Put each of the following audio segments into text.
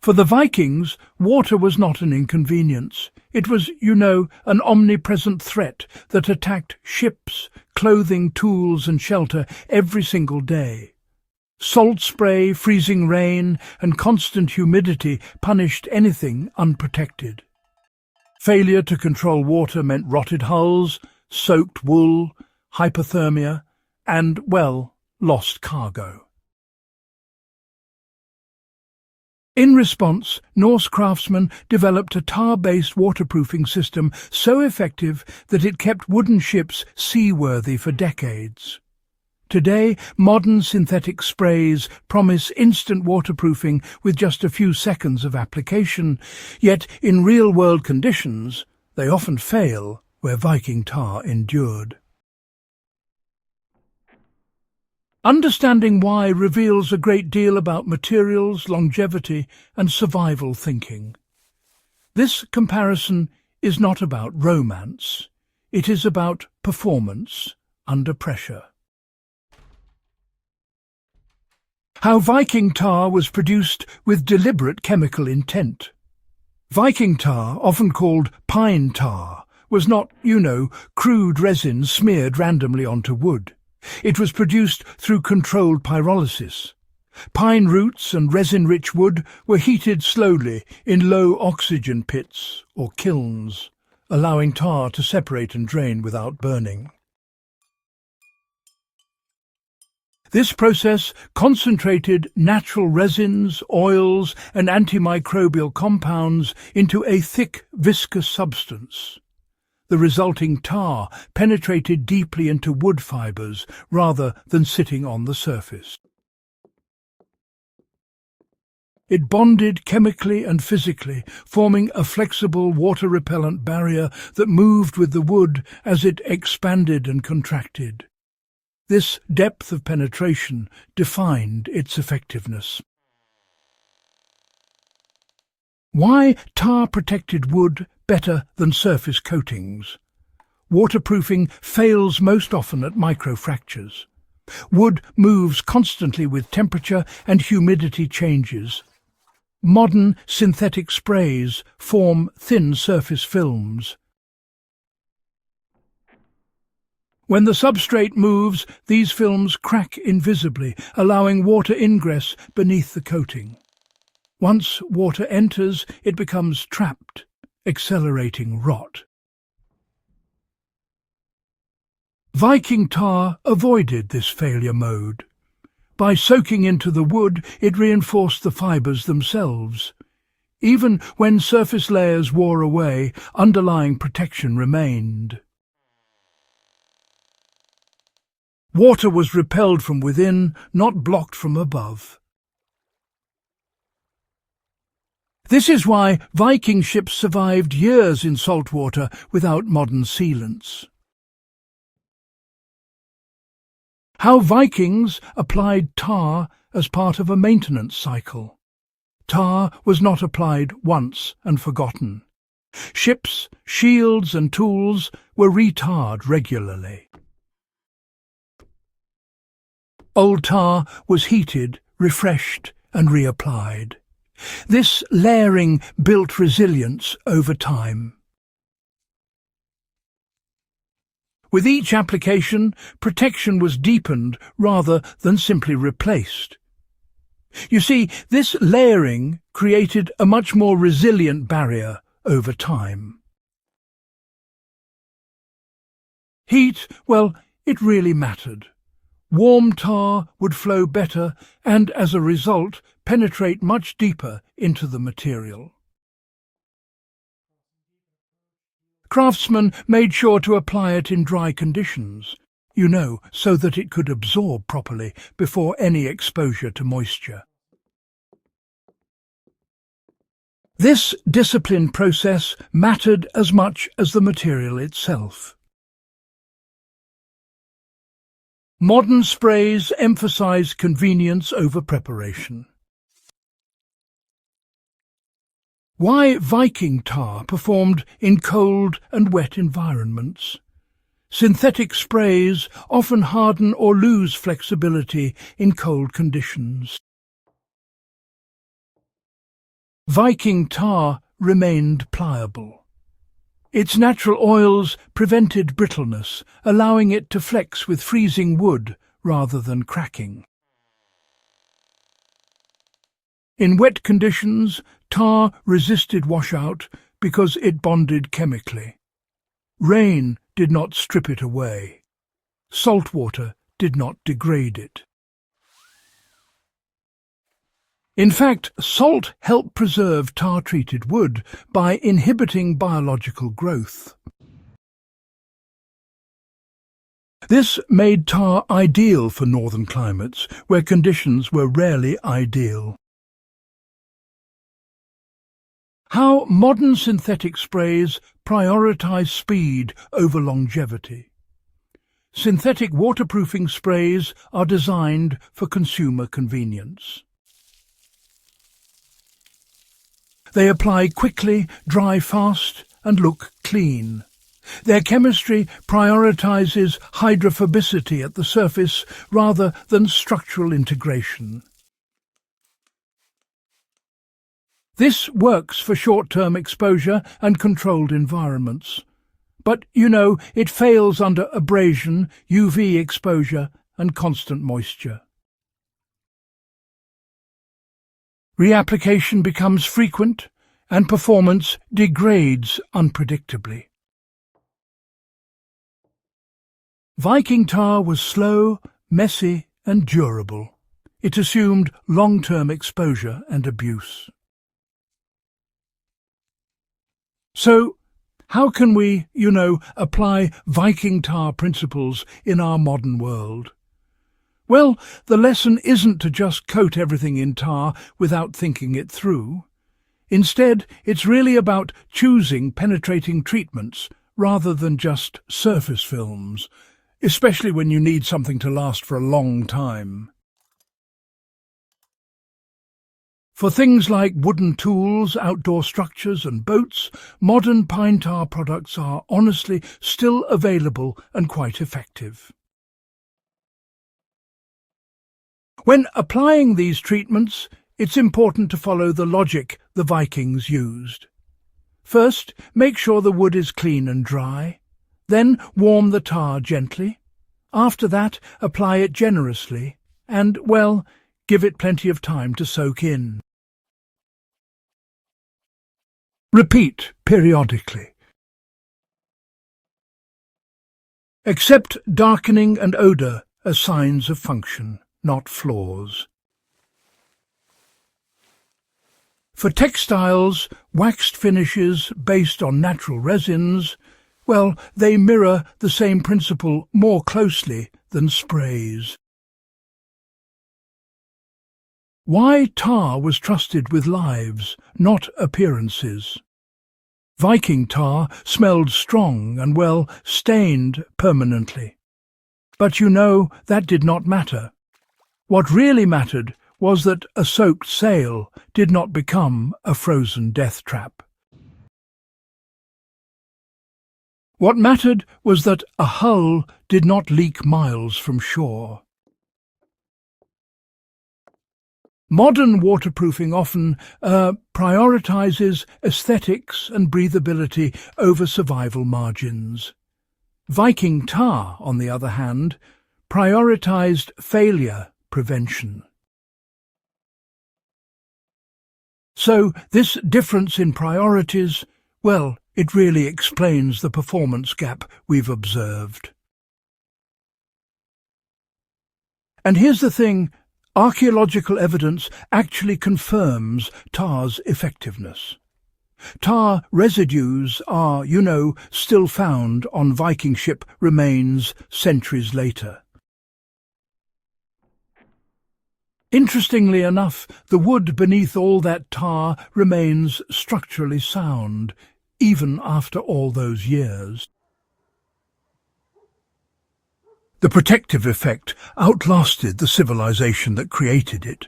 For the Vikings, water was not an inconvenience. It was, an omnipresent threat that attacked ships, clothing, tools and shelter every single day. Salt spray, freezing rain, and constant humidity punished anything unprotected. Failure to control water meant rotted hulls, soaked wool, hypothermia, and, lost cargo. In response, Norse craftsmen developed a tar-based waterproofing system so effective that it kept wooden ships seaworthy for decades. Today, modern synthetic sprays promise instant waterproofing with just a few seconds of application, yet in real-world conditions, they often fail where Viking tar endured. Understanding why reveals a great deal about materials, longevity, and survival thinking. This comparison is not about romance. It is about performance under pressure. How Viking tar was produced with deliberate chemical intent. Viking tar, often called pine tar, was not, crude resin smeared randomly onto wood. It was produced through controlled pyrolysis. Pine roots and resin-rich wood were heated slowly in low oxygen pits or kilns, allowing tar to separate and drain without burning. This process concentrated natural resins, oils, and antimicrobial compounds into a thick, viscous substance. The resulting tar penetrated deeply into wood fibres rather than sitting on the surface. It bonded chemically and physically, forming a flexible water-repellent barrier that moved with the wood as it expanded and contracted. This depth of penetration defined its effectiveness. Why tar-protected wood better than surface coatings? Waterproofing fails most often at microfractures. Wood moves constantly with temperature and humidity changes. Modern synthetic sprays form thin surface films. When the substrate moves, these films crack invisibly, allowing water ingress beneath the coating. Once water enters, it becomes trapped, accelerating rot. Viking tar avoided this failure mode. By soaking into the wood, it reinforced the fibres themselves. Even when surface layers wore away, underlying protection remained. Water was repelled from within, not blocked from above. This is why Viking ships survived years in salt water without modern sealants. How Vikings applied tar as part of a maintenance cycle. Tar was not applied once and forgotten. Ships, shields and tools were retarred regularly. Old tar was heated, refreshed and reapplied. This layering built resilience over time. With each application, protection was deepened rather than simply replaced. You see, this layering created a much more resilient barrier over time. Heat, it really mattered. Warm tar would flow better and, as a result, penetrate much deeper into the material. Craftsmen made sure to apply it in dry conditions, so that it could absorb properly before any exposure to moisture. This disciplined process mattered as much as the material itself. Modern sprays emphasize convenience over preparation. Why Viking tar performed in cold and wet environments. Synthetic sprays often harden or lose flexibility in cold conditions. Viking tar remained pliable. Its natural oils prevented brittleness, allowing it to flex with freezing wood rather than cracking. In wet conditions, tar resisted washout because it bonded chemically. Rain did not strip it away. Salt water did not degrade it. In fact, salt helped preserve tar-treated wood by inhibiting biological growth. This made tar ideal for northern climates, where conditions were rarely ideal. How modern synthetic sprays prioritize speed over longevity. Synthetic waterproofing sprays are designed for consumer convenience. They apply quickly, dry fast, and look clean. Their chemistry prioritizes hydrophobicity at the surface rather than structural integration. This works for short-term exposure and controlled environments. But, it fails under abrasion, UV exposure, and constant moisture. Reapplication becomes frequent, and performance degrades unpredictably. Viking tar was slow, messy, and durable. It assumed long-term exposure and abuse. So, how can we, apply Viking tar principles in our modern world? Well, the lesson isn't to just coat everything in tar without thinking it through. Instead, it's really about choosing penetrating treatments rather than just surface films, especially when you need something to last for a long time. For things like wooden tools, outdoor structures and boats, modern pine tar products are honestly still available and quite effective. When applying these treatments, it's important to follow the logic the Vikings used. First, make sure the wood is clean and dry. Then warm the tar gently. After that, apply it generously and, give it plenty of time to soak in. Repeat periodically. Accept darkening and odour as signs of function, not flaws. For textiles, waxed finishes based on natural resins, they mirror the same principle more closely than sprays. Why tar was trusted with lives, not appearances. Viking tar smelled strong and stained permanently. But that did not matter. What really mattered was that a soaked sail did not become a frozen death trap. What mattered was that a hull did not leak miles from shore. Modern waterproofing often prioritizes aesthetics and breathability over survival margins. Viking tar, on the other hand, prioritized failure prevention. So this difference in priorities, it really explains the performance gap we've observed. And here's the thing, archaeological evidence actually confirms tar's effectiveness. Tar residues are, still found on Viking ship remains centuries later. Interestingly enough, the wood beneath all that tar remains structurally sound, even after all those years. The protective effect outlasted the civilization that created it.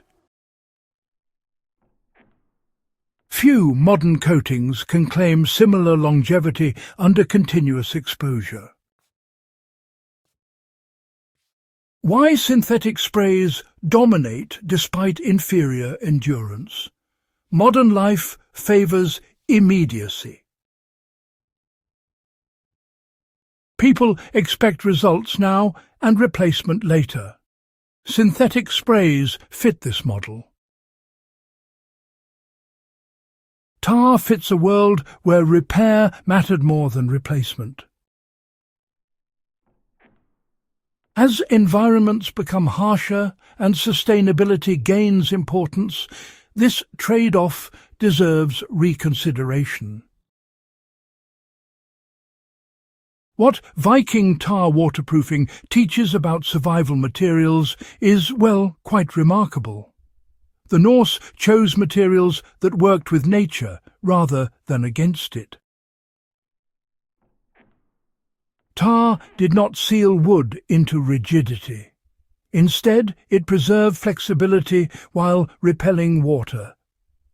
Few modern coatings can claim similar longevity under continuous exposure. Why synthetic sprays dominate despite inferior endurance? Modern life favours immediacy. People expect results now and replacement later. Synthetic sprays fit this model. Tar fits a world where repair mattered more than replacement. As environments become harsher and sustainability gains importance, this trade-off deserves reconsideration. What Viking Tar Waterproofing teaches about survival materials is, well, quite remarkable. The Norse chose materials that worked with nature rather than against it. Tar did not seal wood into rigidity. Instead, it preserved flexibility while repelling water.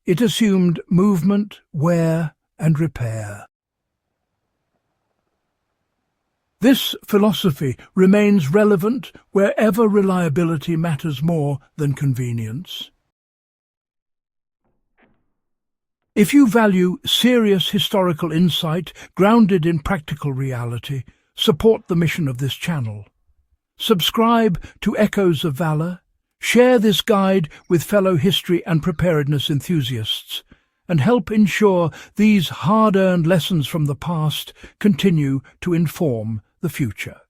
It assumed movement, wear, and repair. This philosophy remains relevant wherever reliability matters more than convenience. If you value serious historical insight grounded in practical reality, support the mission of this channel. Subscribe to Echoes of Valor, share this guide with fellow history and preparedness enthusiasts, and help ensure these hard-earned lessons from the past continue to inform the future.